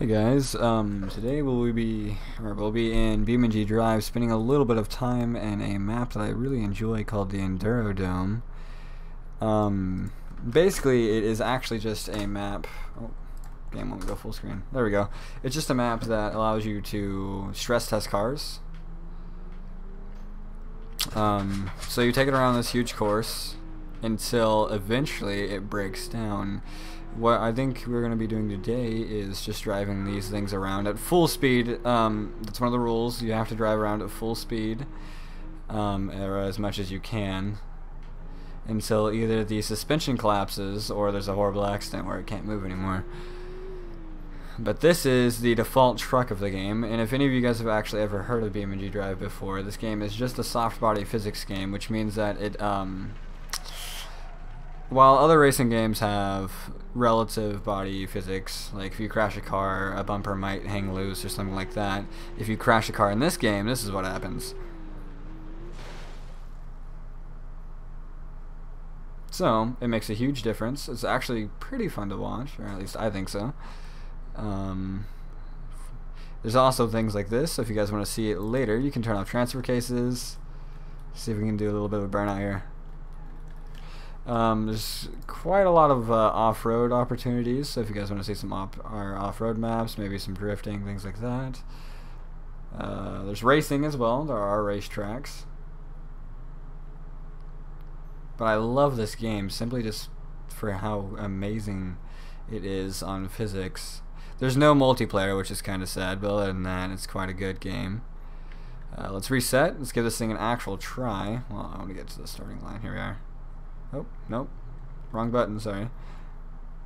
Hey guys, today we'll be in Beamng Drive, spending a little bit of time in a map that I really enjoy called the Enduro Dome. Basically, it is actually just a map. Oh, game won't go full screen. There we go. It's just a map that allows you to stress test cars. So you take it around this huge course until eventually it breaks down. What I think we're going to be doing today is just driving these things around at full speed. That's one of the rules. You have to drive around at full speed, or as much as you can, until either the suspension collapses or there's a horrible accident where it can't move anymore. But this is the default truck of the game, and if any of you guys have actually ever heard of Beamng Drive before, this game is just a soft body physics game, which means that it while other racing games have relative body physics, like if you crash a car, a bumper might hang loose or something like that. If you crash a car in this game, this is what happens. So, it makes a huge difference. It's actually pretty fun to watch, or at least I think so. There's also things like this, so if you guys want to see it later, you can turn off transfer cases. See if we can do a little bit of a burnout here. There's quite a lot of off-road opportunities, so if you guys want to see some our off-road maps, maybe some drifting, things like that. There's racing as well. There are racetracks. But I love this game simply just for how amazing it is on physics. There's no multiplayer, which is kind of sad, but other than that, it's quite a good game. Let's reset. Let's give this thing an actual try. Well, I want to get to the starting line. Here we are. Oh, nope. Wrong button, sorry.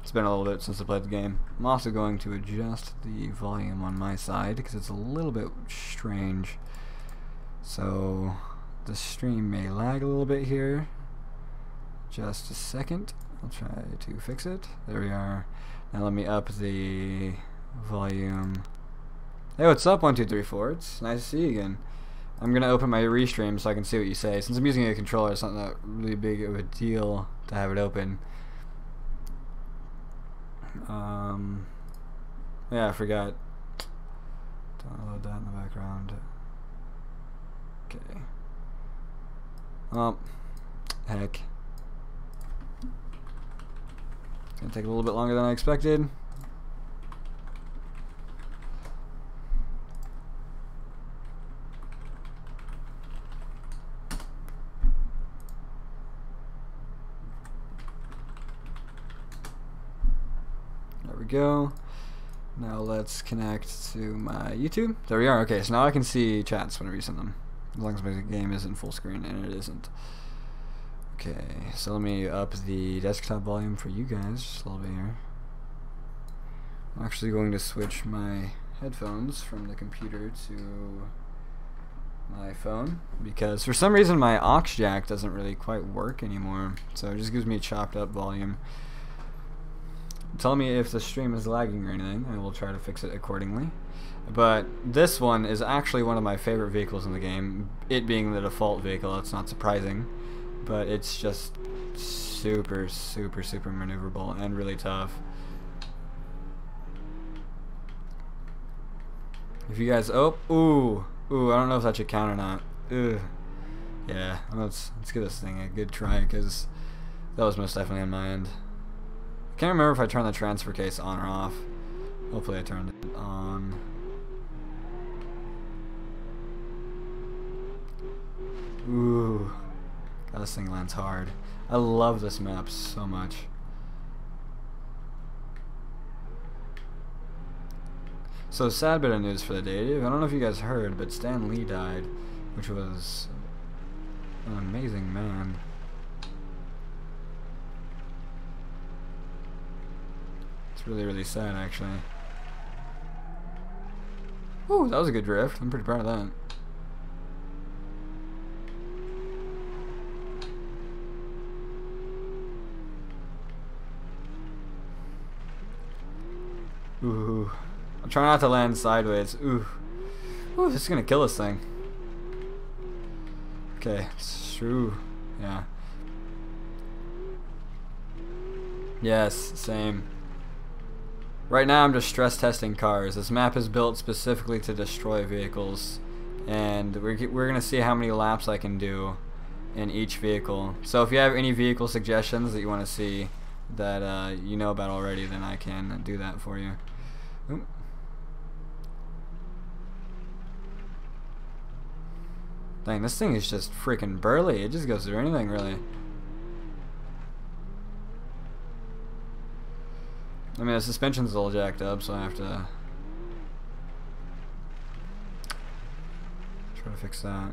It's been a little bit since I played the game. I'm also going to adjust the volume on my side because it's a little bit strange. So the stream may lag a little bit here. Just a second. I'll try to fix it. There we are. Now let me up the volume. Hey, what's up, 1, 2, 3, 4? It's nice to see you again. I'm going to open my restream so I can see what you say. Since I'm using a controller, it's not that really big of a deal to have it open. Yeah, I forgot. Download that in the background. Okay. Oh, heck. It's going to take a little bit longer than I expected. There we go. Now let's connect to my YouTube. There we are. Okay, so now I can see chats whenever you send them, as long as my game isn't full screen, and it isn't. Okay, so let me up the desktop volume for you guys just a little bit here. I'm actually going to switch my headphones from the computer to my phone because for some reason my aux jack doesn't really quite work anymore, so it just gives me chopped up volume. Tell me if the stream is lagging or anything, and we'll try to fix it accordingly. But this one is actually one of my favorite vehicles in the game. It being the default vehicle, it's not surprising, but it's just super, super, super maneuverable and really tough. If you guys, oh, ooh, I don't know if that should count or not. Ugh. Yeah, let's give this thing a good try because that was most definitely on my end. I can't remember if I turned the transfer case on or off. Hopefully I turned it on. Ooh. God, this thing lands hard. I love this map so much. So, sad bit of news for the day. I don't know if you guys heard, but Stan Lee died, which was an amazing man. Really, really sad, actually. Ooh, that was a good drift. I'm pretty proud of that. Ooh. I'm trying not to land sideways. Ooh. Ooh, this is gonna kill this thing. Okay, it's true. Yeah. Yes, same. Right now I'm just stress testing cars. This map is built specifically to destroy vehicles, and we're gonna see how many laps I can do in each vehicle. So if you have any vehicle suggestions that you want to see that you know about already, then I can do that for you. Oop. Dang, this thing is just freaking burly. It just goes through anything, really. I mean, the suspension's all jacked up, so I have to try to fix that.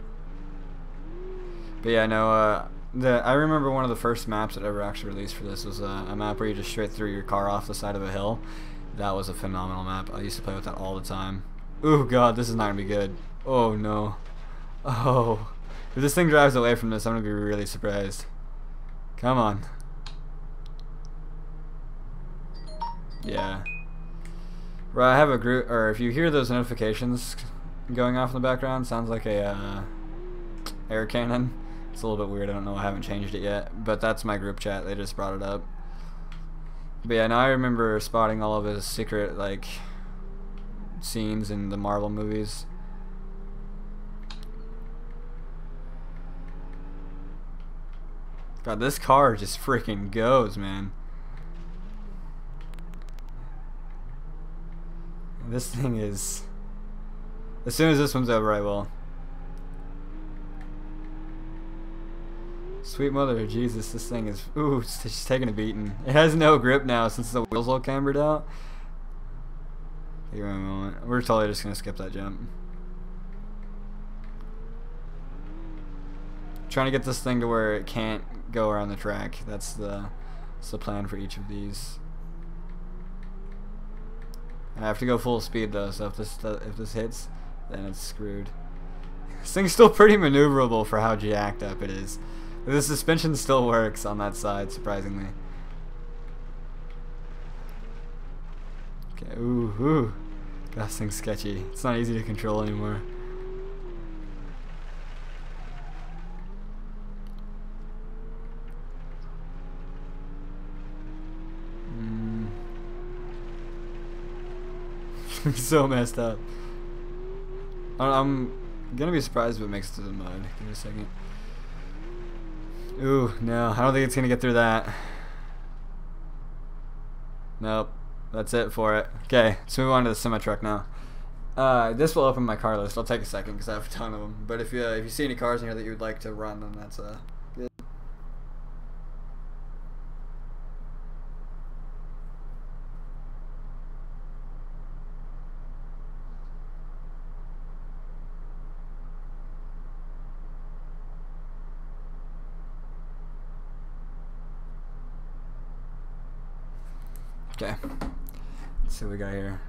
But yeah, no, I remember one of the first maps that ever actually released for this was a map where you just straight threw your car off the side of a hill. That was a phenomenal map. I used to play with that all the time. Ooh, God, this is not going to be good. Oh, no. Oh. If this thing drives away from this, I'm going to be really surprised. Come on. Yeah. Right, I have a group, or if you hear those notifications going off in the background, sounds like a air cannon. It's a little bit weird. I don't know. I haven't changed it yet, but that's my group chat. They just brought it up. But yeah, now I remember spotting all of his secret like scenes in the Marvel movies. God, this car just freaking goes, man. This thing is... As soon as this one's over, I will. Sweet mother of Jesus, this thing is... Ooh, it's just taking a beating. It has no grip now since the wheels all cambered out. Give me a moment. We're totally just going to skip that jump. Trying to get this thing to where it can't go around the track. That's the plan for each of these. I have to go full speed though, so if this hits, then it's screwed. This thing's still pretty maneuverable for how jacked up it is. The suspension still works on that side, surprisingly. Okay, ooh. God, this thing's sketchy. It's not easy to control anymore. So messed up. I'm gonna be surprised if it makes it to the mud. Give me a second. Ooh, no, I don't think it's gonna get through that. Nope, that's it for it. Okay, let's move on to the semi-truck now. This will open my car list. I'll take a second because I have a ton of them. But if you see any cars in here that you would like to run, then that's good. Okay, let's see what we got here.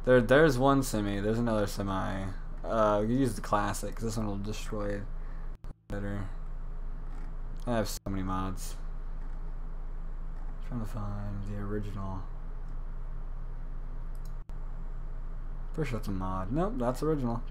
There's one semi. There's another semi. We use the classic because this one will destroy it better. I have so many mods. Trying to find the original. Pretty sure that's a mod. Nope, that's original.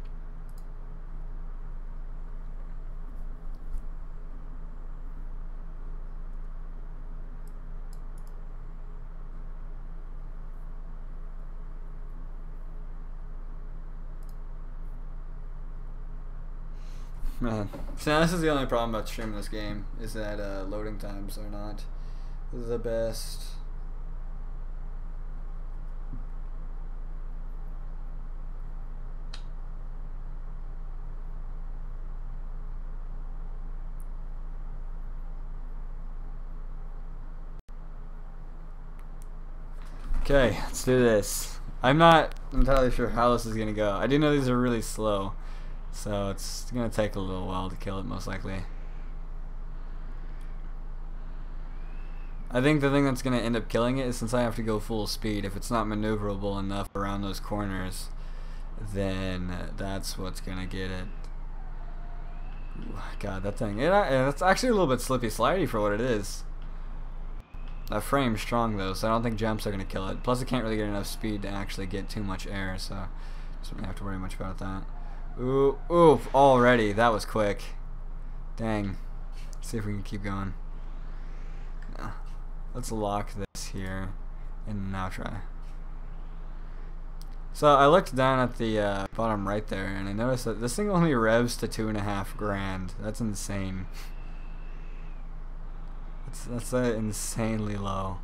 Man, so now this is the only problem about streaming this game, is that loading times are not the best. Okay, let's do this. I'm not entirely sure how this is gonna go. I do know these are really slow, so it's gonna take a little while to kill it, most likely. I think the thing that's gonna end up killing it is, since I have to go full speed, if it's not maneuverable enough around those corners, then that's what's gonna get it. Ooh, God, that thing, it's actually a little bit slippy slidey for what it is. That frame's strong though, so I don't think jumps are gonna kill it. Plus, it can't really get enough speed to actually get too much air, so just don't have to worry much about that. Ooh, oof, already. That was quick. Dang. Let's see if we can keep going. No. Let's lock this here. And now try. So I looked down at the bottom right there, and I noticed that this thing only revs to 2.5 grand. That's insane. That's insanely low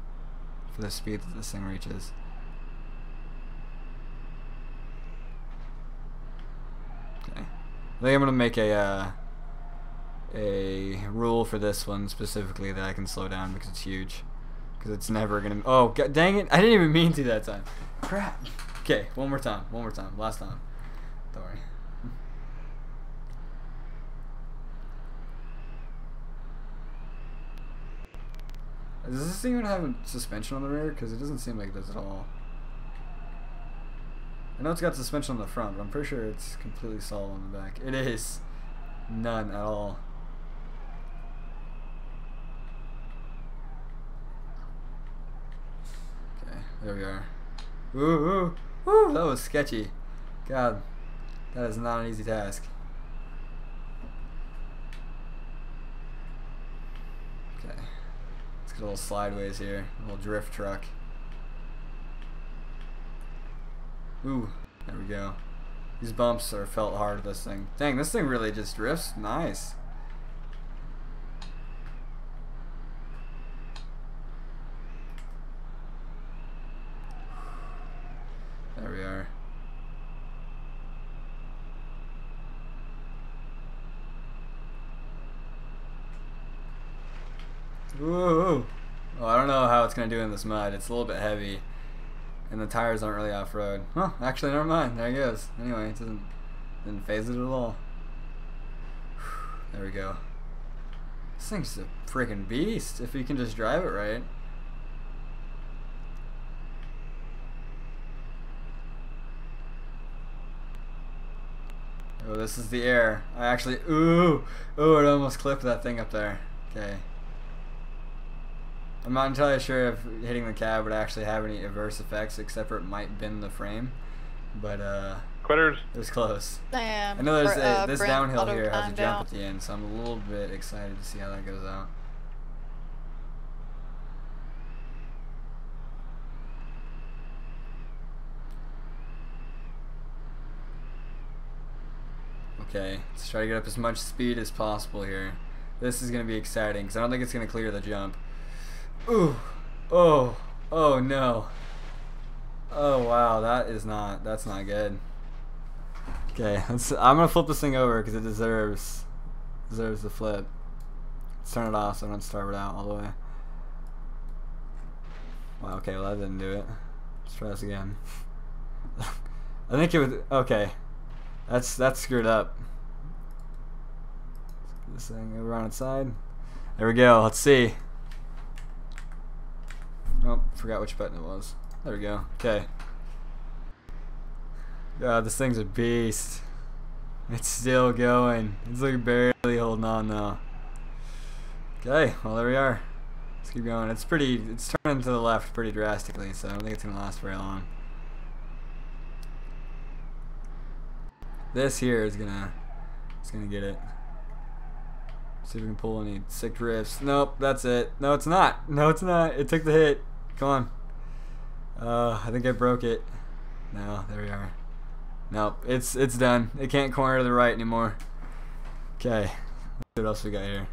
for the speed that this thing reaches. Okay, I think I'm gonna make a rule for this one specifically that I can slow down because it's huge. Because it's never gonna. Oh, God, dang it! I didn't even mean to that time. Crap. Okay, one more time. Last time. Don't worry. Does this thing even have a suspension on the rear? Because it doesn't seem like it does at all. I know it's got suspension on the front, but I'm pretty sure it's completely solid on the back. It is. None at all. Okay, there we are. Ooh, that was sketchy. God, that is not an easy task. Okay, let's get a little sideways here, a little drift truck. Ooh, there we go. These bumps are felt hard with this thing. Dang, this thing really just drifts. Nice. There we are. Ooh. Oh, I don't know how it's gonna do in this mud. It's a little bit heavy, and the tires aren't really off-road. Huh? Actually, never mind. There it goes. Anyway, it didn't phase it at all. There we go. This thing's a freaking beast if you can just drive it right. Oh, this is the air. I actually, ooh, it almost clipped that thing up there. Okay. I'm not entirely sure if hitting the cab would actually have any adverse effects, except for it might bend the frame. But, Quitters. it was close. I know there's this Brent downhill auto here has a timed jump out. at the end, so I'm a little bit excited to see how that goes out. Okay, let's try to get up as much speed as possible here. This is going to be exciting because I don't think it's going to clear the jump. Ooh, oh no. Oh wow, that's not good. Okay, I'm going to flip this thing over because it deserves the flip. Let's turn it off so I don't starve it out all the way. Wow, okay, well that didn't do it. Let's try this again. I think it would, okay. That's screwed up. Let's get this thing over on its side. There we go. Let's see. Oh, forgot which button it was. There we go. Okay. God, this thing's a beast. It's still going. It's like barely holding on though. Okay, well there we are. Let's keep going. It's turning to the left pretty drastically, so I don't think it's gonna last very long. This here is gonna get it. See if we can pull any sick drifts. Nope, that's it. No, it's not. No, it's not. It took the hit. Come on. I think I broke it. No, there we are. Nope, it's done. It can't corner to the right anymore. Okay, let's see what else we got here.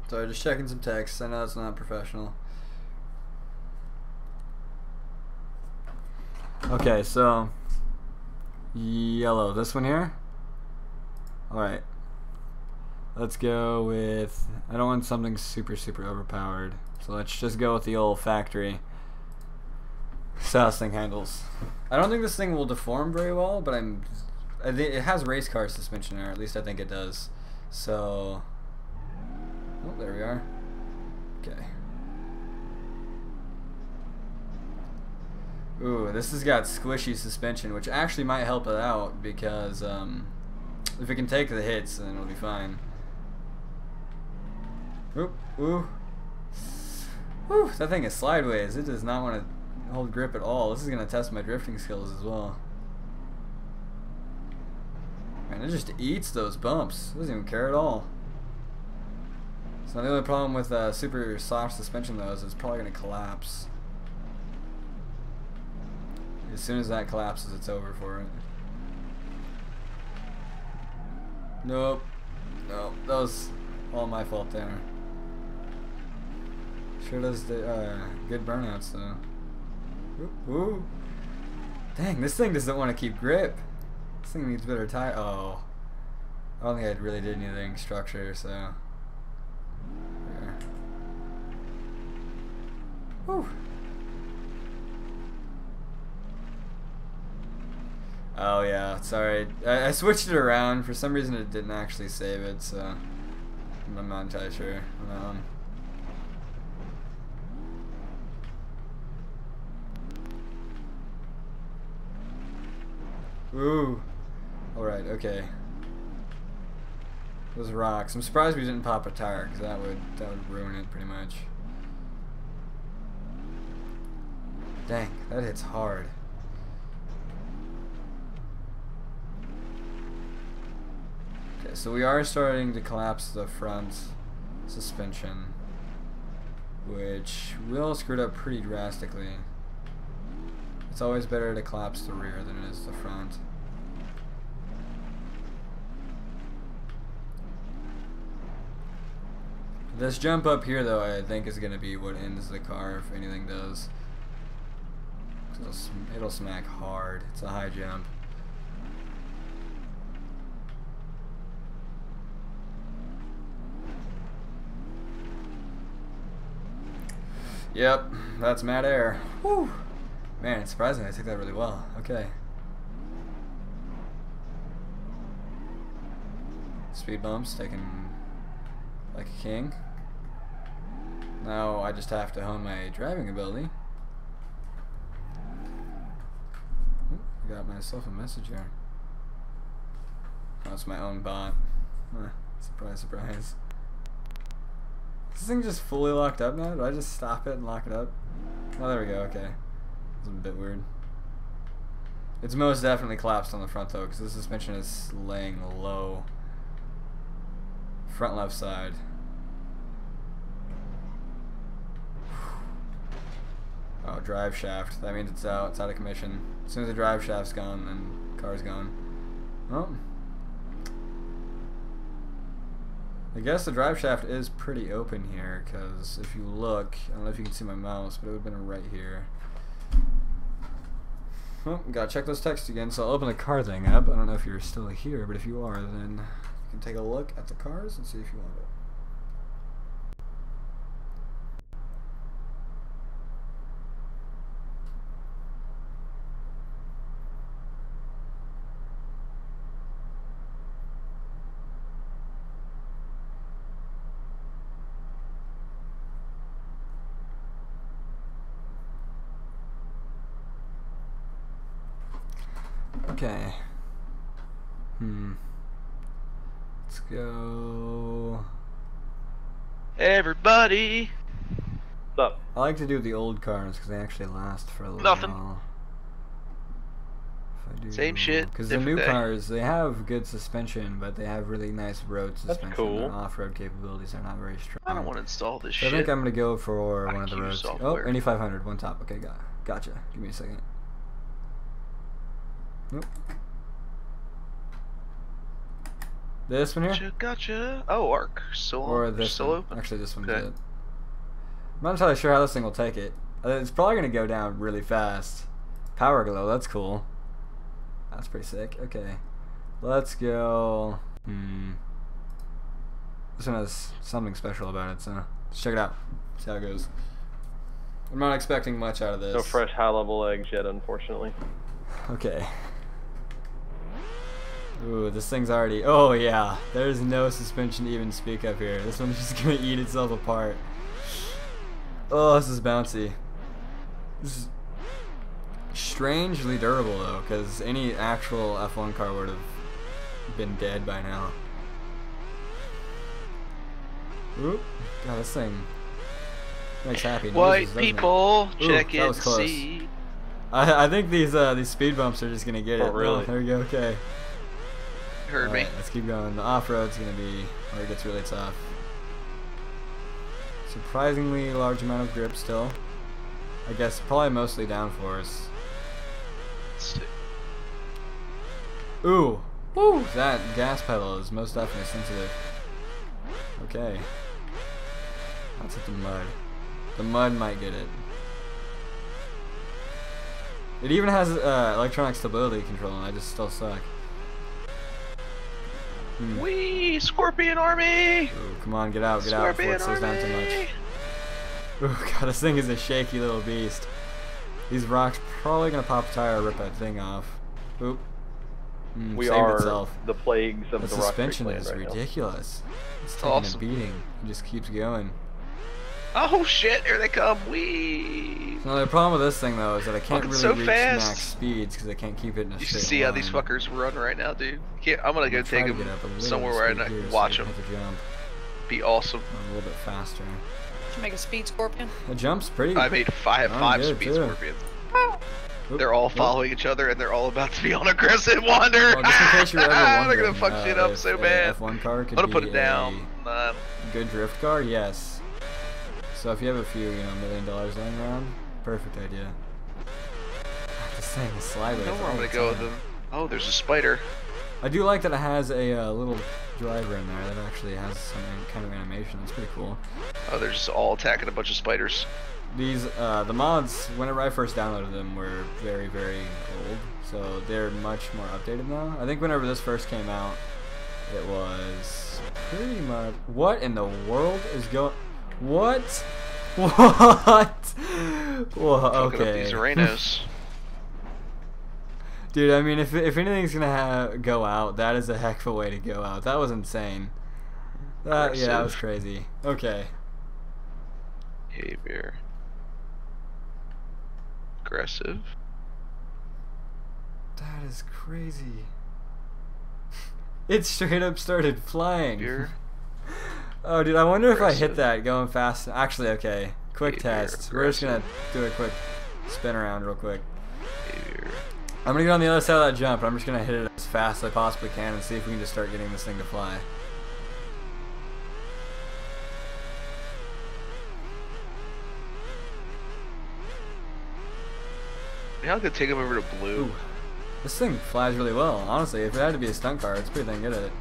Sorry, just checking some text. I know it's not professional. Okay, so yellow, this one here. Alright. Let's go with, I don't want something super overpowered. So let's just go with the old factory. So how this thing handles. I don't think this thing will deform very well, but I think it has race car suspension there, at least I think it does. So oh, there we are. Okay. Ooh, this has got squishy suspension, which actually might help it out because if it can take the hits, then it'll be fine. Ooh, ooh. Whew, that thing is sideways. It does not want to hold grip at all. This is going to test my drifting skills as well. Man, it just eats those bumps. It doesn't even care at all. So the only problem with super soft suspension though is it's probably going to collapse. As soon as that collapses, it's over for it. Nope. No, that was all my fault there. Sure does the good burnouts though. Ooh, ooh. Dang, this thing doesn't want to keep grip. This thing needs better tire. Oh, I don't think I really did anything structure. So, yeah. Whew. Oh yeah, sorry. I switched it around. For some reason, it didn't actually save it. So, I'm not entirely sure on that one. Ooh. Alright, okay. Those rocks. I'm surprised we didn't pop a tire, because that would ruin it pretty much. Dang, that hits hard. Okay, so we are starting to collapse the front suspension, which will screw it up pretty drastically. It's always better to collapse the rear than it is the front. This jump up here, though, I think is going to be what ends the car if anything does. It'll smack hard. It's a high jump. Yep, that's mad air. Whew. Man, it's surprising I took that really well. Okay. Speed bumps, taken like a king. Now I just have to hone my driving ability. Ooh, I got myself a message here. That's my own bot. Surprise, surprise. Is this thing just fully locked up now? Do I just stop it and lock it up? Oh, there we go, okay. It's a bit weird. It's most definitely collapsed on the front though, because the suspension is laying low. Front left side. Oh, drive shaft. That means it's out. It's out of commission. As soon as the drive shaft's gone, then car's gone. Oh. I guess the drive shaft is pretty open here, because if you look, I don't know if you can see my mouse, but it would have been right here. Well, gotta check those texts again, so I'll open the car thing up. I don't know if you're still here, but if you are, then you can take a look at the cars and see if you want it. Okay. Let's go. Hey everybody! What's up? I like to do the old cars because they actually last for a little Nothing. while. If I do, Same shit, because the new different day. cars, they have good suspension, but they have really nice road suspension. cool. Their off-road capabilities are not very strong. I don't want to install this So I shit. think I'm gonna go for one of the IQ roads. Oh, software. Indy 500, one top. Okay, gotcha. Give me a second. Nope. This one here? Gotcha, gotcha. Oh, Arc. Or this still one. open. Actually, this one's Okay. it. I'm not entirely sure how this thing will take it. It's probably going to go down really fast. Power glow, that's cool. That's pretty sick. Okay. Let's go. This one has something special about it, so let's check it out. See how it goes. I'm not expecting much out of this. No fresh high-level eggs yet, unfortunately. Okay. Ooh, this thing's already... Oh, yeah. There's no suspension to even speak of here. This one's just going to eat itself apart. Oh, this is bouncy. This is strangely durable though, because any actual F1 car would have been dead by now. Oop. God, this thing makes happy noises, White doesn't it? people, Ooh, check that it was and close. see. I think these speed bumps are just gonna get it. Oh, really? No, there we go. Okay. Heard me. Alright, let's keep going. The off-road's gonna be where it gets really tough. Surprisingly large amount of grip still. I guess probably mostly downforce. Let's see. Ooh, woo! That gas pedal is most definitely sensitive. Okay. That's hit the mud. The mud might get it. It even has electronic stability control, and I just still suck. Wee! Scorpion Army! Ooh, come on, get out before Scorpion it slows down too Army! much. Ooh, God, this thing is a shaky little beast. These rocks probably gonna pop a tire or rip that thing off. Oop. We saved are itself. the plagues of The the rock suspension land is right now. ridiculous. It's taking awesome. a beating. It just keeps going. Oh shit, here they come. Wee! No, the problem with this thing though is that I can't Fucking really so reach fast. max speeds because I can't keep it in a You straight should see how these line. fuckers run right now, dude. I'm gonna go try take to them get up a little somewhere bit where I speed here can so watch I them. can hit the jump Be awesome. a little bit faster. Did you make a speed scorpion? The jump's pretty. I made five good, speed too. scorpions. Oop, They're all oop. following each other and they're all about to be on aggressive wander. Well, just in case you were ever They're wondering, gonna fuck shit up if so a bad. F1 car could I'm gonna be put it down. a good drift car, yes. So if you have a few, $1 million laying around, perfect idea. This thing is I sideways. know where all I'm the gonna go with time. them. Oh, there's a spider. I do like that it has a little driver in there that actually has some kind of animation. It's pretty cool. Oh, they're just all attacking a bunch of spiders. These the mods, whenever I first downloaded them, were very, very old, so they're much more updated now. I think whenever this first came out, it was pretty much. What in the world is going? What? What? Well, Fucking up okay. these Rhinos. Dude, I mean, if anything's gonna go out, that is a heck of a way to go out. That was insane. Yeah, that was Aggressive. crazy. Okay. Behavior. Aggressive. That is crazy. It straight up started flying. Behavior. Oh, dude, I wonder if I hit Aggressive. that going fast. Actually, okay. Quick Behavior, test. We're just gonna aggressive. do a quick spin around real quick. Behavior. I'm gonna get on the other side of that jump. I'm just gonna hit it as fast as I possibly can and see if we can just start getting this thing to fly. Yeah, I could take him over to blue. Ooh. This thing flies really well. Honestly, if it had to be a stunt car, it's pretty dang good at it.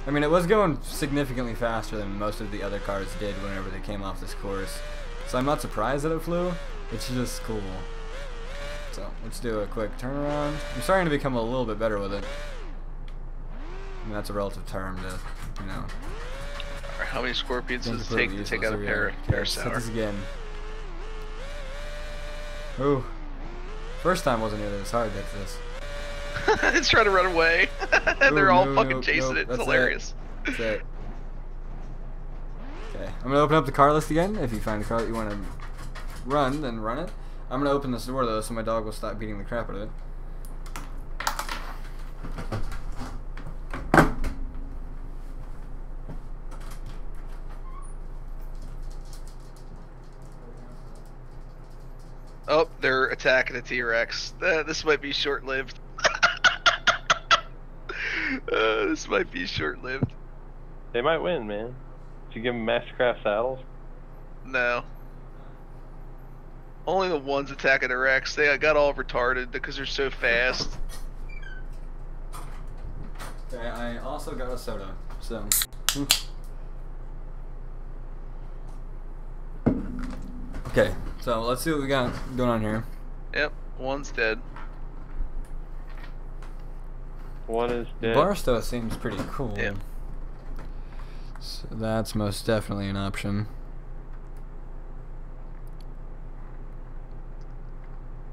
I mean, it was going significantly faster than most of the other cars did whenever they came off this course. So I'm not surprised that it flew. It's just cool. So let's do a quick turnaround. I'm starting to become a little bit better with it. I mean, that's a relative term to, you know. Alright, how many scorpions does it Completely take to take useless. out a Here we go. pair Okay, let's hit sour? this again. Ooh. First time wasn't nearly as hard to hit this. It's trying to run away. And they're Ooh, all no, fucking nope, chasing nope, it. It's that's hilarious. That's it. Okay, I'm gonna open up the car list again. If you find a car that you want to run, then run it. I'm gonna open this door though, so my dog will stop beating the crap out of it. Oh, they're attacking a T-Rex. This might be short-lived. This might be short-lived. They might win, man. Did you give them Mastercraft saddles? No. Only the ones attacking the Rex. They got all retarded because they're so fast. Okay, I also got a soda, so. Okay, so let's see what we got going on here. Yep, one's dead. One is dead. Barstow seems pretty cool. Yeah. So that's most definitely an option.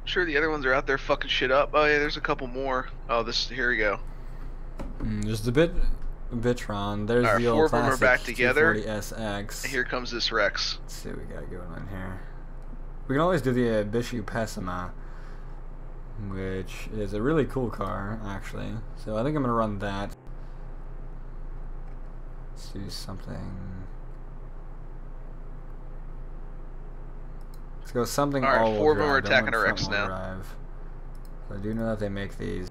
Sure, the other ones are out there fucking shit up. Oh yeah, there's a couple more. Oh, here we go. Just a bit Vitron. There's Alright, the four old of them are classic back together. 240SX. Here comes this Rex. Let's see what we got going on here. We can always do the Bishu Pessima, which is a really cool car, actually. So I think I'm going to run that. Let's do something. Let's go something Alright, all-wheel four of them are drive. Don't attacking want a Rex front-wheel now. drive. So I do know that they make these.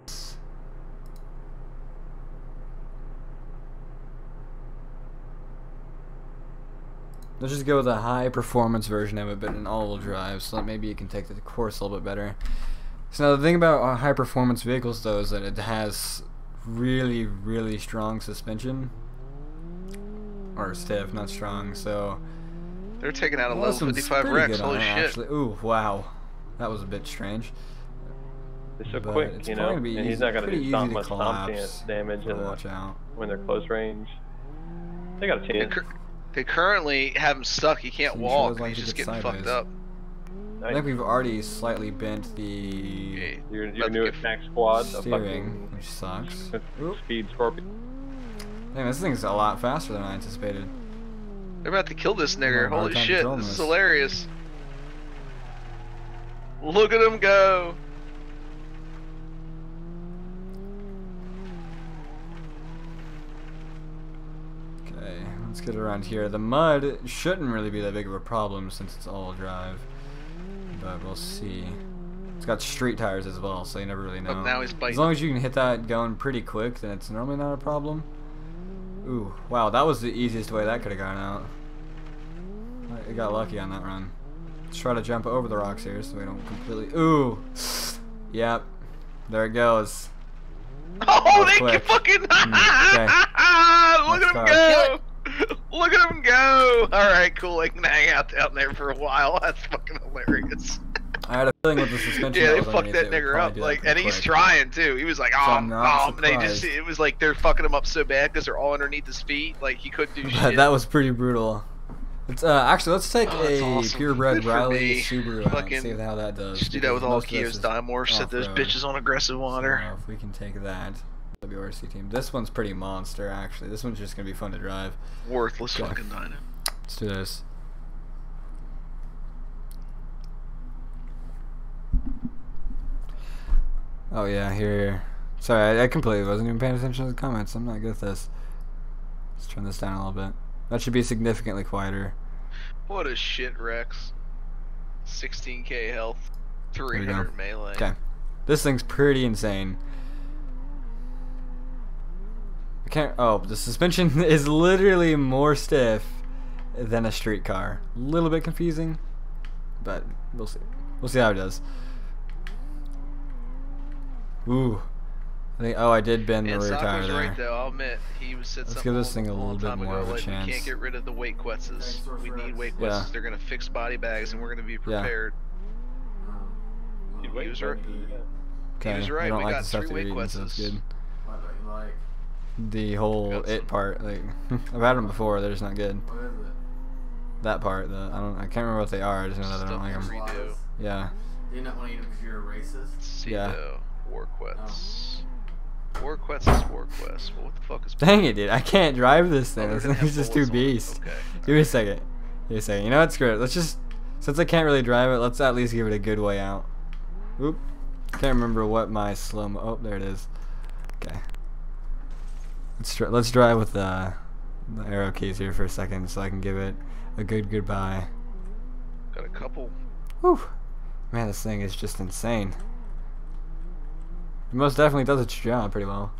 Let's just go with a high performance version of it, but an all-wheel drive, so that maybe you can take the course a little bit better. So now the thing about high performance vehicles though is that it has really, really strong suspension. Or stiff, not strong, so... They're taking out a Well, level this one's 55 pretty Rex, good on holy it, shit. actually. Ooh, wow. That was a bit strange. They're so But quick, it's you probably know, gonna be and he's easy- not going to pretty do easy so to much collapse, stomp damage so watch out. when they're close range. They got a chance. They currently have him stuck, he can't Seems walk, as long and he's as just you getting get fucked sideways. up. I think we've already slightly bent the Okay, Your about to new get- attack squad, a steering, fucking which sucks. Oop. speed scorpion. Man, this thing's a lot faster than I anticipated. They're about to kill this nigger, I'm having a hard holy time shit, controlling this is this. hilarious. Look at him go! Okay, let's get around here. The mud shouldn't really be that big of a problem since it's all drive, but we'll see. It's got street tires as well, so you never really know. But now he's biting. As long as you can hit that going pretty quick, then it's normally not a problem. Ooh, wow, that was the easiest way that could have gone out. I got lucky on that run. Let's try to jump over the rocks here so we don't completely... Ooh! Yep. There it goes. Oh, they quick. fucking... Okay. Look at him go! Look at him go! Alright, cool, I can hang out down there for a while. That's fucking hilarious. I had a feeling with the suspension. Yeah, that they was fucked underneath that it, we'd nigger probably up, do that like, pretty and he's quick. trying too. He was like, So I'm not and they just, surprised. it was like they're fucking him up so bad because they're all underneath his feet, like he couldn't do But shit. that was pretty brutal. Let's actually let's take Oh, that's a awesome. purebred Good for Riley me. Subaru out and Fucking see how that does. Just do that with because all most of this Kia's is Dymore, set those off-road. bitches on aggressive water. So if we can take that WRC team, this one's pretty monster actually. This one's just gonna be fun to drive. Worthless Okay. fucking dino. Let's do this. Oh yeah, here. Sorry, I completely wasn't even paying attention to the comments. I'm not good at this. Let's turn this down a little bit. That should be significantly quieter. What a shit, Rex. 16k health, we go. 300 melee. Okay. This thing's pretty insane. I can't. Oh, the suspension is literally more stiff than a street car. A little bit confusing, but we'll see. We'll see how it does. Ooh. I did bend the And rear tire Soccer's there. right though, I'll admit. He was said Let's something give this thing a long little bit time more ago, of a like, chance. We can't get rid of the weight quetzes. We need weight Yeah. quetzes. They're gonna fix body bags and we're gonna be Yeah. prepared. He was right. Okay. He was You right, don't we like got the stuff 3 that you're weight eating, so it's quetzes. good. What don't you like? The whole Got it some- part, like I've had them before, they're just not good. What is it? That part, I can't remember what they are. I just know that I don't like them. Stuff to redo. Yeah. Do you not want to eat them because you're a racist? Yeah. Cedo, War Quetz. Oh. War Quetz is War Quest. Well, what the fuck is... Dang it, dude! I can't drive this thing. Oh, This they're gonna thing's have just too bullets on it. beast. Okay. Give me a second. Give me a second. You know what? Screw it. Let's just, since I can't really drive it, let's at least give it a good way out. Oop. Can't remember what my slow-mo. Oh, there it is. Okay. Let's drive with the arrow keys here for a second, so I can give it a good goodbye. Got a couple. Whew. Man, this thing is just insane. It most definitely does its job pretty well.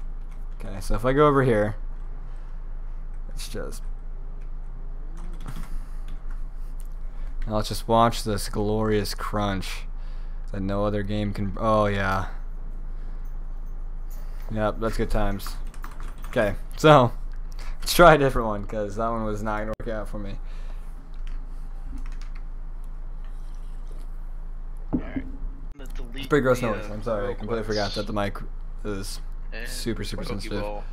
Okay, so if I go over here, let's just... Now let's just watch this glorious crunch that no other game can... Oh, yeah. Yep, that's good times. Okay, so let's try a different one, because that one was not going to work out for me. Alright. It's pretty gross noise. I'm sorry, I completely forgot that the mic is And super sensitive. Pokeball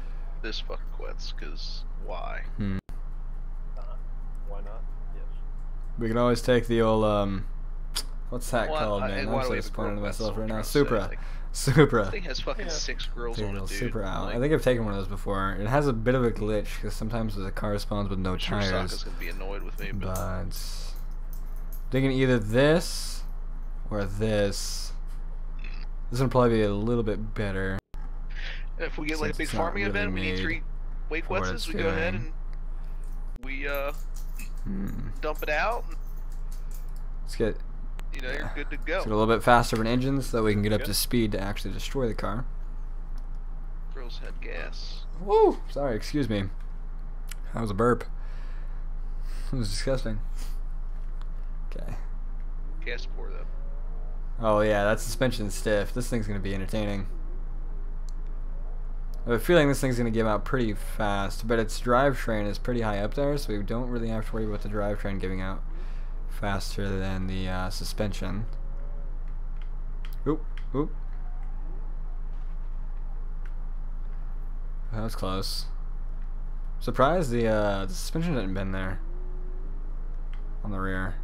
this fucking Quetz, because why? Hmm. Why not? Yes. We can always take the old what's that Why- called, and man? why I'm do so we have a disappointed in Girl Quetz? myself That's right what now. I'm trying to say, Supra. like, Supra. This thing has fucking 6 grills on it, dude. Supra out. Like, I think I've taken one of those before. It has a bit of a glitch because sometimes the car spawns with no I'm sure tires. Sokka's gonna be annoyed with me, But thinking either this or this. This would probably be a little bit better. and if we get like a Since big it's not farming really event, we need 3 wake for what wetses, it's we go ahead doing. and we dump it out. And, Let's get, you know, you're good to go. let's get a little bit faster of an engine so that we can get up to speed to actually destroy the car. Grills had gas. Woo! Sorry, excuse me. That was a burp. It was disgusting. Okay. Gas pour though. Oh yeah, that suspension's stiff. This thing's gonna be entertaining. I have a feeling this thing's gonna give out pretty fast, but its drivetrain is pretty high up there, so we don't really have to worry about the drivetrain giving out faster than the suspension. Oop, oop. That was close. Surprised the suspension didn't bend there on the rear.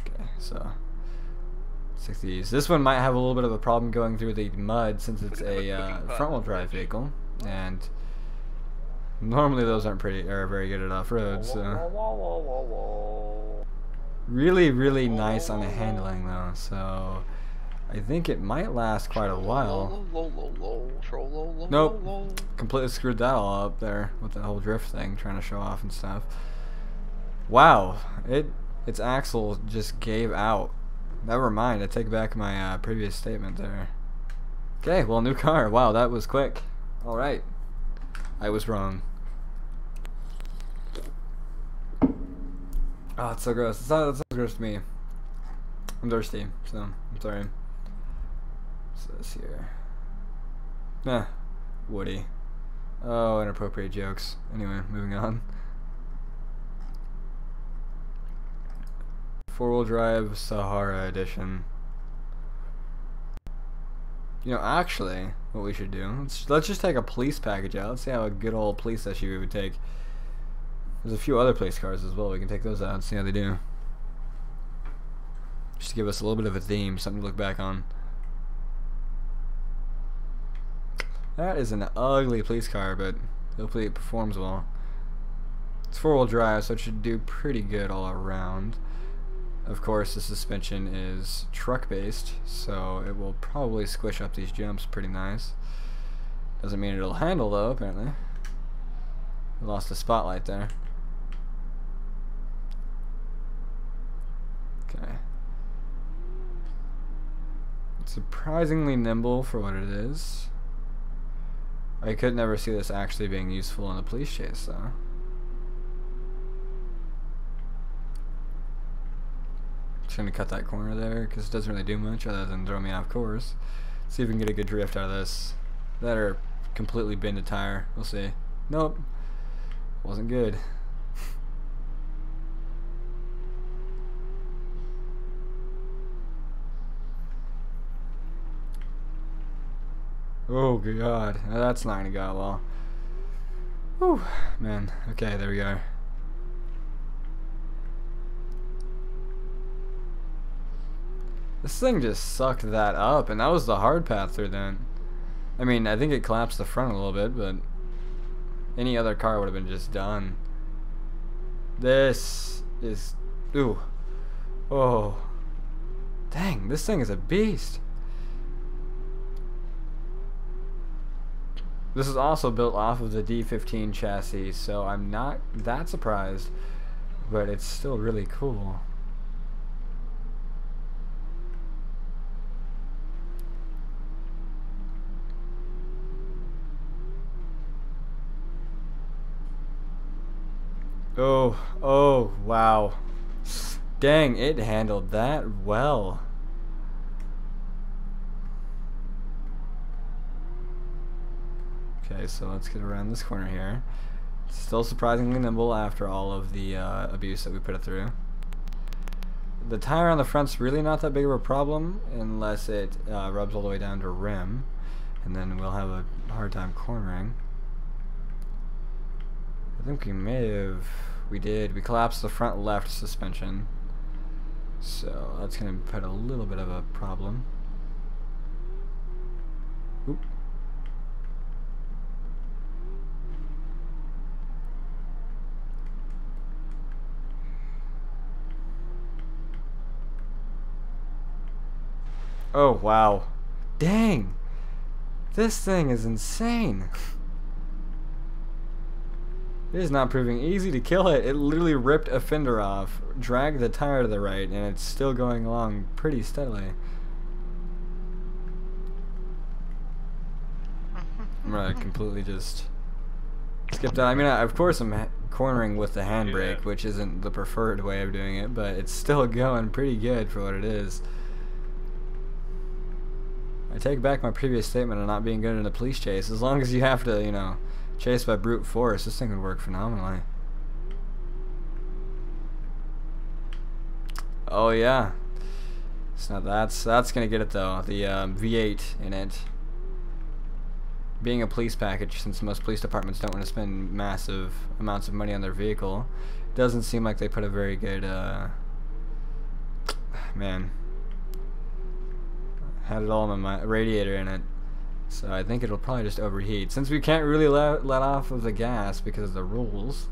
Okay, so. These. This one might have a little bit of a problem going through the mud since it's a front-wheel drive vehicle, and normally those are very good at off-road. So really nice on the handling though. So I think it might last quite a while. Nope, completely screwed that all up there with the whole drift thing, trying to show off and stuff. Wow, its axle just gave out. Never mind, I take back my previous statement there. Okay, well, new car. Wow, that was quick. Alright. I was wrong. Oh, it's so gross. It's so gross to me. I'm thirsty, so I'm sorry. What's this here? Woody. Oh, inappropriate jokes. Anyway, moving on. 4-wheel drive Sahara edition. You know, actually, what we should do, let's just take a police package out. Let's see how a good old police SUV would take. There's a few other police cars as well. We can take those out and see how they do. Just to give us a little bit of a theme, something to look back on. That is an ugly police car, but hopefully it performs well. It's 4-wheel drive, so it should do pretty good all around. Of course, the suspension is truck-based, so it will probably squish up these jumps pretty nice. Doesn't mean it'll handle, though, apparently. We lost the spotlight there. Okay. It's surprisingly nimble for what it is. I could never see this actually being useful in a police chase, though. Just gonna cut that corner there because it doesn't really do much other than throw me off course. See if we can get a good drift out of this. That or completely bend a tire. We'll see. Nope. Wasn't good. Oh god. Now that's not gonna go well. Whew. Man. Okay, there we go. This thing just sucked that up, and that was the hard path through then. I mean, I think it collapsed the front a little bit, but any other car would have been just done. This is... Ooh. Oh. Dang, this thing is a beast. This is also built off of the D15 chassis, so I'm not that surprised, but it's still really cool. Oh, wow. Dang, it handled that well. Okay, so let's get around this corner here. It's still surprisingly nimble after all of the abuse that we put it through. The tire on the front's really not that big of a problem unless it rubs all the way down to rim, and then we'll have a hard time cornering. I think we may have... We collapsed the front left suspension. So that's going to put a little bit of a problem. Oh, wow. Dang. This thing is insane. It is not proving easy to kill it. It literally ripped a fender off, dragged the tire to the right, and it's still going along pretty steadily. I'm gonna completely just skip that. I mean, of course I'm cornering with the handbrake, which isn't the preferred way of doing it, but it's still going pretty good for what it is. I take back my previous statement on not being good in a police chase. As long as you have to, you know, chase by brute force, this thing would work phenomenally. Oh yeah. So that's gonna get it though. The V8 in it. Being a police package, since most police departments don't want to spend massive amounts of money on their vehicle, doesn't seem like they put a very good man. Had it all in my radiator in it, so I think it'll probably just overheat. Since we can't really let off of the gas because of the rules,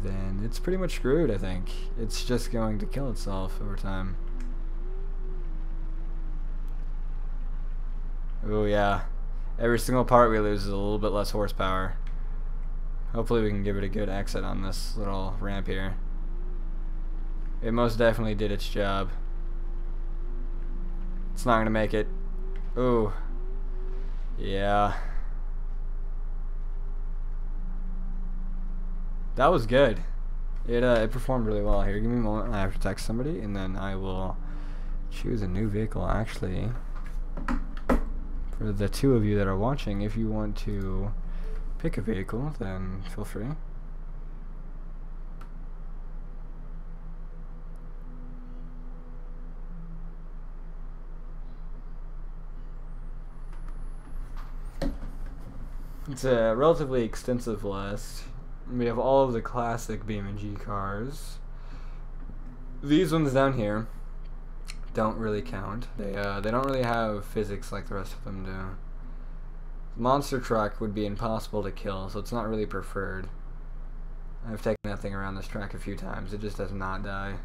then it's pretty much screwed. I think it's just going to kill itself over time. Oh yeah, every single part we lose is a little bit less horsepower. Hopefully we can give it a good exit on this little ramp here. It most definitely did its job. It's not gonna make it. Ooh. Yeah. That was good. It performed really well. Here, give me a moment. I have to text somebody, and then I will choose a new vehicle. Actually, for the two of you that are watching, if you want to pick a vehicle, then feel free. It's a relatively extensive list. We have all of the classic Beamng cars. These ones down here don't really count. They don't really have physics like the rest of them do. Monster truck would be impossible to kill, so it's not really preferred. I've taken that thing around this track a few times. It just does not die.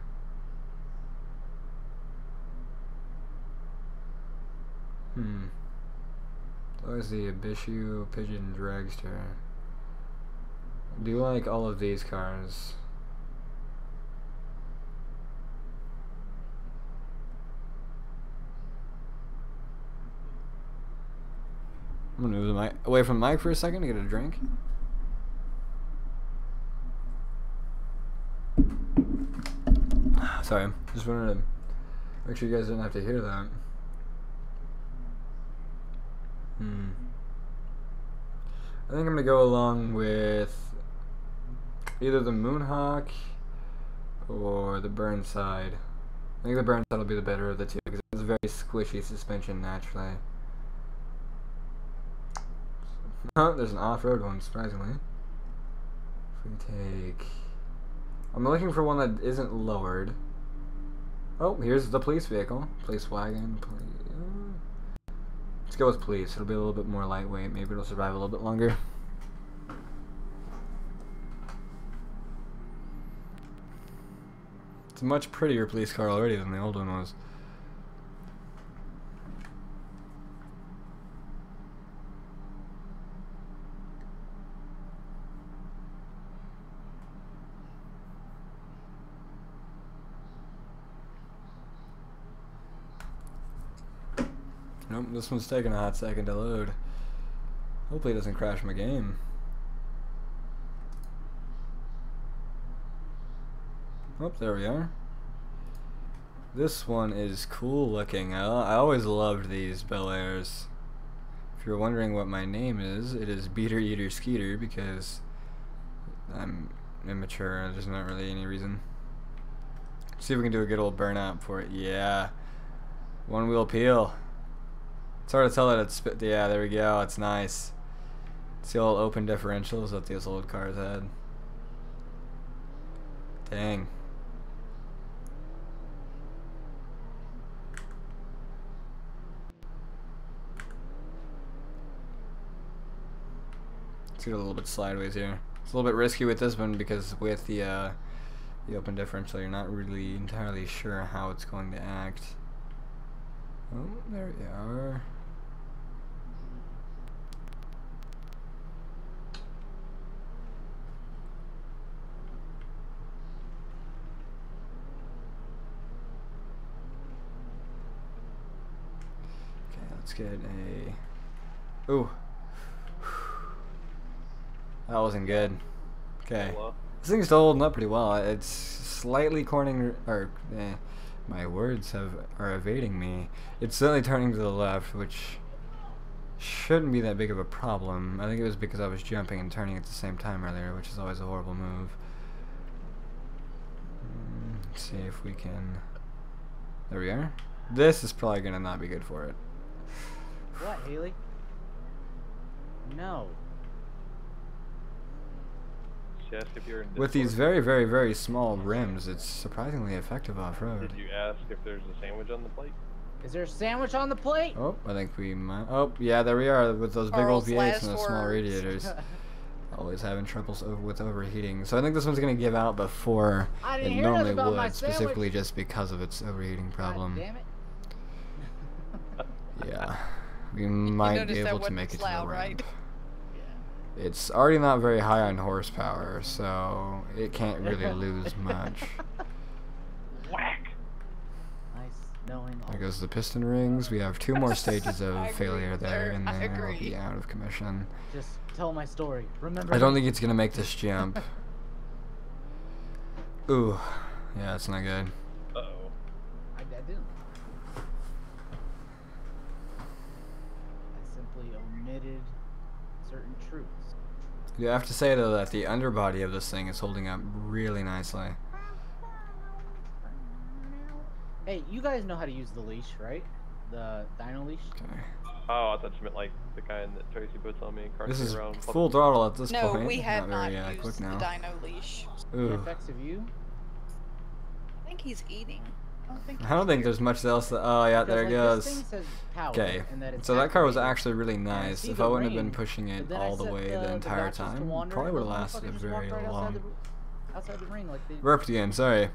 What is the Abishu Pigeon Dragster? I do like all of these cars. I'm gonna move the mic away from the mic for a second to get a drink. Sorry, just wanted to make sure you guys didn't have to hear that. I think I'm gonna go along with either the Moonhawk or the Burnside. I think the Burnside will be the better of the two because it has a very squishy suspension naturally. Oh, there's an off-road one, surprisingly. If we take... I'm looking for one that isn't lowered. Oh, here's the police vehicle. Police wagon. Let's go with police. It'll be a little bit more lightweight. Maybe it'll survive a little bit longer. It's a much prettier police car already than the old one was. Nope, this one's taking a hot second to load. Hopefully it doesn't crash my game. Oh, there we are. This one is cool looking. I always loved these Bel Airs. If you're wondering what my name is, it is Beater Eater Skeeter because I'm immature and there's not really any reason. See if we can do a good old burnout for it. Yeah. One wheel peel. It's hard to tell that it's, yeah, there we go, it's nice. It's the old open differentials that these old cars had. Dang. Let's get a little bit sideways here. It's a little bit risky with this one because with the open differential, you're not really entirely sure how it's going to act. Oh, there we are. Okay, let's get a... Ooh. That wasn't good. Okay. This thing's still holding up pretty well. It's slightly cornering, or my words are evading me. It's certainly turning to the left, which shouldn't be that big of a problem. I think it was because I was jumping and turning at the same time earlier, which is always a horrible move. Let's see if we can... There we are. This is probably going to not be good for it. What, Haley? No. If you're in With these very, very, very small rims, it's surprisingly effective off-road. Did you ask if there's a sandwich on the plate? Is there a sandwich on the plate? Oh, I think we might... Oh, yeah, there we are with those big old Carl's V8s last and those small words. radiators. Always having troubles with overheating. So I think this one's going to give out before I it didn't hear normally nothing about my would, specifically sandwich. just because of its overheating problem. God damn it. Yeah, we might be noticed that able to wasn't make it to loud, the ramp. right? It's already not very high on horsepower, so it can't really lose much. Whack! Nice knowing all. There goes the piston rings. We have 2 more stages I of agree failure there, there. and I then it'll agree. be out of commission. Just tell my story. Remember. I don't think it's gonna make this jump. Ooh, yeah, it's not good. Uh-oh. I didn't. I simply omitted certain truths. You have to say though that the underbody of this thing is holding up really nicely. Hey, you guys know how to use the leash, right? The dyno leash? Okay. Oh, I thought you meant like the kind that Tracy puts on me and carts This me is around. full throttle at this No, point. we have not very used quick the now. dyno leash. The Ooh. effects of you? I think he's eating. I don't think there's much else that... Oh, yeah, there it Because, goes. like, this thing says power, Okay, and that it's so that car was activated. actually really And I nice. see If the I wouldn't have been ring, pushing it but then I all the set way the entire batches to time, wander, probably and would have those lasted motherfuckers just very walk right long. outside the ring like they... Burped again, sorry.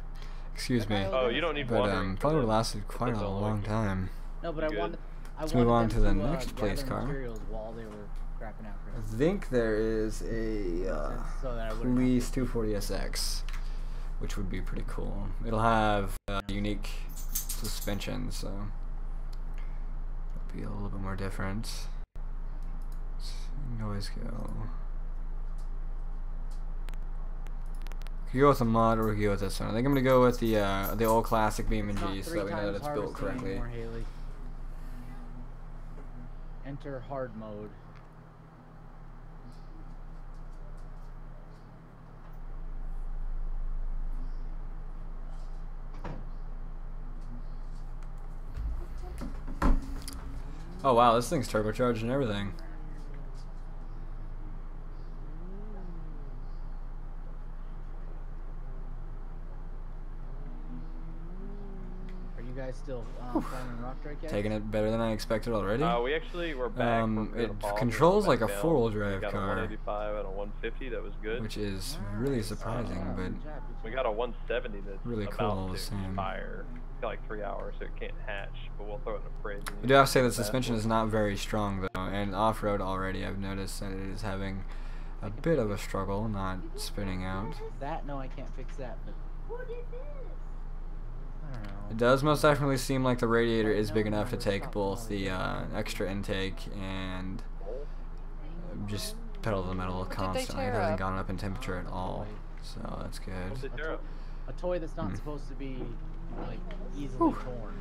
Excuse me. Oh, you don't need But watering. for probably would have this. lasted quite That's a all long like- time. No, but I Good. wanted... Let's move on to the next gather place car. materials while they were crapping out for I us. think there is a So that I wouldn't Police 240SX, which would be pretty cool. It'll have unique suspension, so it'll be a little bit more different. So you can always go. You can go with the mod, or we can go with this one. I think I'm gonna go with the old classic Beamng, It's not so 3 that we know that times it's built harvesting correctly. anymore, Haley. Enter hard mode. Oh wow, this thing's turbocharged and everything. Are you guys still playing Rock Drake yet? Taking it better than I expected already. We actually were back. It controls like a 4-wheel drive we got car. a 185 and a 150. That was good. Which is really surprising, but Good job, We good got a 170 that's really cool about all the to same. fire. It's got like 3 hours, so it can't hatch. But we'll throw it in the fridge. I do have to say that suspension is not very strong though, and off-road already I've noticed that it is having a bit of a struggle not spinning out. That, no, I can't fix that, but... I don't know. It does most definitely seem like the radiator is big enough to take both the extra intake and just pedal to the metal did they constantly. It tear hasn't up? gone up in temperature at all, so that's What's good. it tear up? A toy that's not Hmm. supposed to be, like, easily Whew. torn.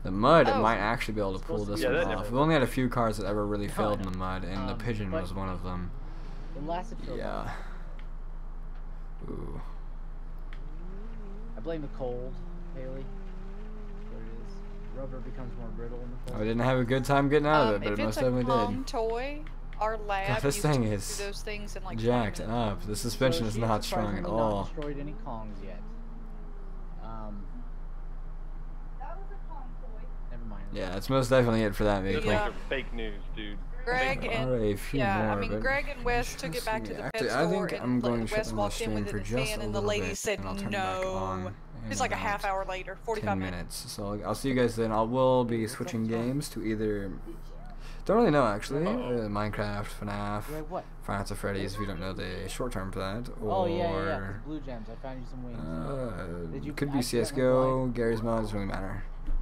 The mud, it Oh. might actually be able to pull this Yeah, one that off. never- We've only had a few cars that ever really No, I failed in know. the mud, and the Pigeon but- was one of them. It lasted for a Yeah. while. Ooh. I blame the cold, Haley. That's what it is. Rubber becomes more brittle in the I cold. didn't have a good time getting out of it, but If it it's most a definitely calm did. toy, our lab God, this used thing to is do those things in like 20 jacked minutes. up. The suspension So is she's not strong at surprisingly not all. destroyed any Kongs yet. Never mind. Yeah, it's most definitely it for that These vehicle. Yeah. things are fake news, dude. Greg Fake There and are a few yeah, more, I mean but Greg and Wes took let's it back see. to the pet Actually, store, I think and I'm going to shut Wes down the walked in stream with for it in his just hand, a and the little lady bit, said and I'll turn it back no. on in It's like a about half hour later, 45 10 minutes. minutes. So I'll see you guys then. We'll be switching games to either. Don't really know actually. Minecraft, FNAF, Like what? Five Nights at Freddy's. If you don't know the short term for that, or Oh yeah, yeah, yeah. 'cause Blue Gems. I found you some wings. Did you could be accidentally CS:GO, Gary's Mod. Doesn't really matter.